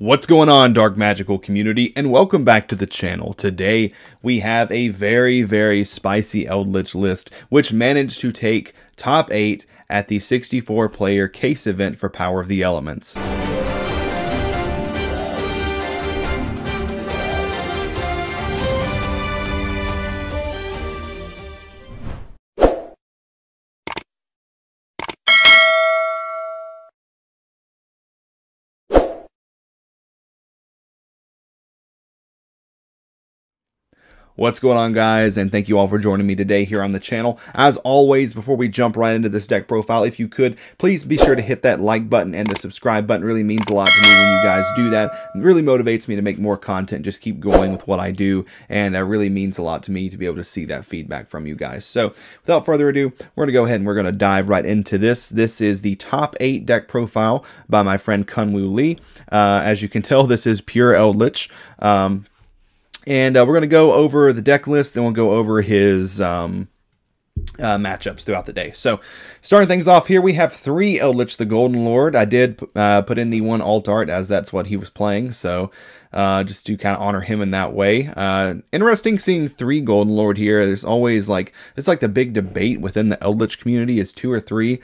What's going on, Dark Magical community, and welcome back to the channel. Today we have a very spicy Eldlich list which managed to take top 8 at the 64 player case event for Power of the Elements. What's going on, guys, and thank you all for joining me today here on the channel. As always, before we jump right into this deck profile, if you could, please be sure to hit that like button and the subscribe button. It really means a lot to me when you guys do that. It really motivates me to make more content, just keep going with what I do, and it really means a lot to me to be able to see that feedback from you guys. So, without further ado, we're going to go ahead and we're going to dive right into this. This is the top 8 deck profile by my friend Kunwoo Lee. As you can tell, this is pure Eldlich. And we're going to go over the deck list, then we'll go over his matchups throughout the day. So, starting things off here, we have 3 Eldlich the Golden Lord. I did put in the 1 alt art as that's what he was playing, so just to kind of honor him in that way. Interesting seeing 3 Golden Lord here. There's always it's like the big debate within the Eldlich community is 2 or 3.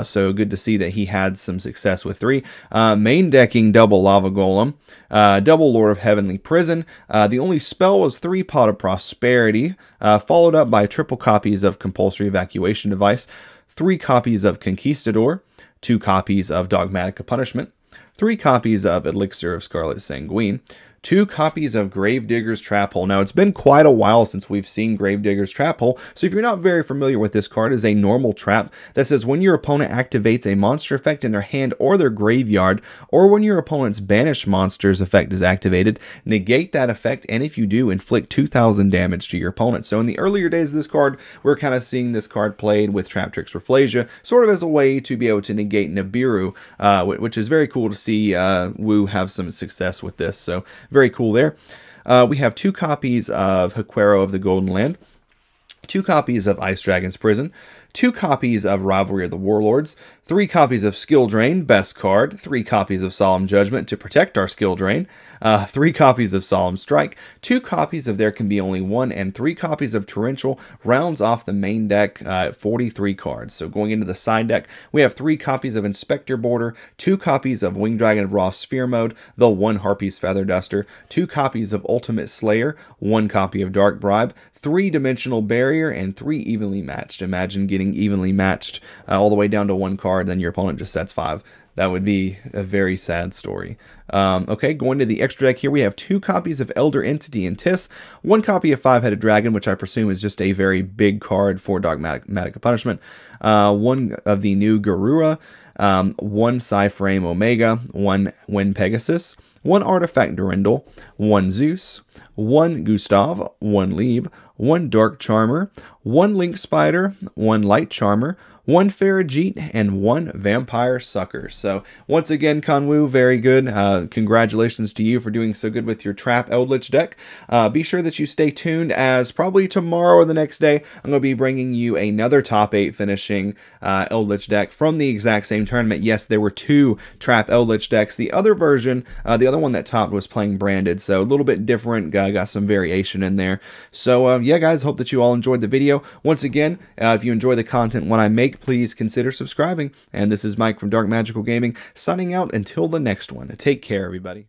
So good to see that he had some success with 3. Main decking double Lava Golem, double Lord of Heavenly Prison. The only spell was 3 Pot of Prosperity, followed up by triple copies of Compulsory Evacuation Device, 3 copies of Conquistador, 2 copies of Dogmatic Punishment, 3 copies of Elixir of Scarlet Sanguine, 2 copies of Gravedigger's Trap Hole. Now, it's been quite a while since we've seen Gravedigger's Trap Hole, so if you're not very familiar with this card, it's a normal trap that says when your opponent activates a monster effect in their hand or their graveyard, or when your opponent's banished monsters effect is activated, negate that effect, and if you do, inflict 2,000 damage to your opponent. So in the earlier days of this card, we're kind of seeing this card played with Traptrix Rafflesia, sort of as a way to be able to negate Nibiru, which is very cool to see Woo have some success with this. So very cool there. We have 2 copies of Haquero of the Golden Land, 2 copies of Ice Dragon's Prison, 2 copies of Rivalry of the Warlords, 3 copies of Skill Drain, best card, 3 copies of Solemn Judgment to protect our Skill Drain, 3 copies of Solemn Strike, 2 copies of There Can Be Only One, and 3 copies of Torrential rounds off the main deck at 43 cards. So going into the side deck, we have 3 copies of Inspector Border, 2 copies of Winged Dragon of Raw Sphere Mode, the 1 Harpy's Feather Duster, 2 copies of Ultimate Slayer, 1 copy of Dark Bribe, 3 Dimensional Barrier, and 3 Evenly Matched. Imagine getting evenly matched all the way down to 1 card, then your opponent just sets 5. That would be a very sad story. Okay, going to the extra deck here, we have 2 copies of Elder Entity and Tiss, 1 copy of 5-Headed Dragon, which I presume is just a very big card for Dogmatic Punishment, 1 of the new Garura, 1 Psyframe Omega, 1 Wind Pegasus, 1 Artifact Durendal, 1 Zeus, 1 Gustav, 1 Lieb, 1 Dark Charmer, 1 Link Spider, 1 Light Charmer, 1 Farajit, and 1 Vampire Sucker. So, once again, Kunwoo, very good. Congratulations to you for doing so good with your Trap Eldlich deck. Be sure that you stay tuned, as probably tomorrow or the next day, I'm going to be bringing you another top 8 finishing Eldlich deck from the exact same tournament. Yes, there were 2 Trap Eldlich decks. The other version, the other one that topped was playing Branded, so a little bit different, got some variation in there. So, yeah, guys, hope that you all enjoyed the video. Once again, if you enjoy the content when I make, please consider subscribing. And this is Mike from Dark Magical Gaming, signing out until the next one. Take care, everybody.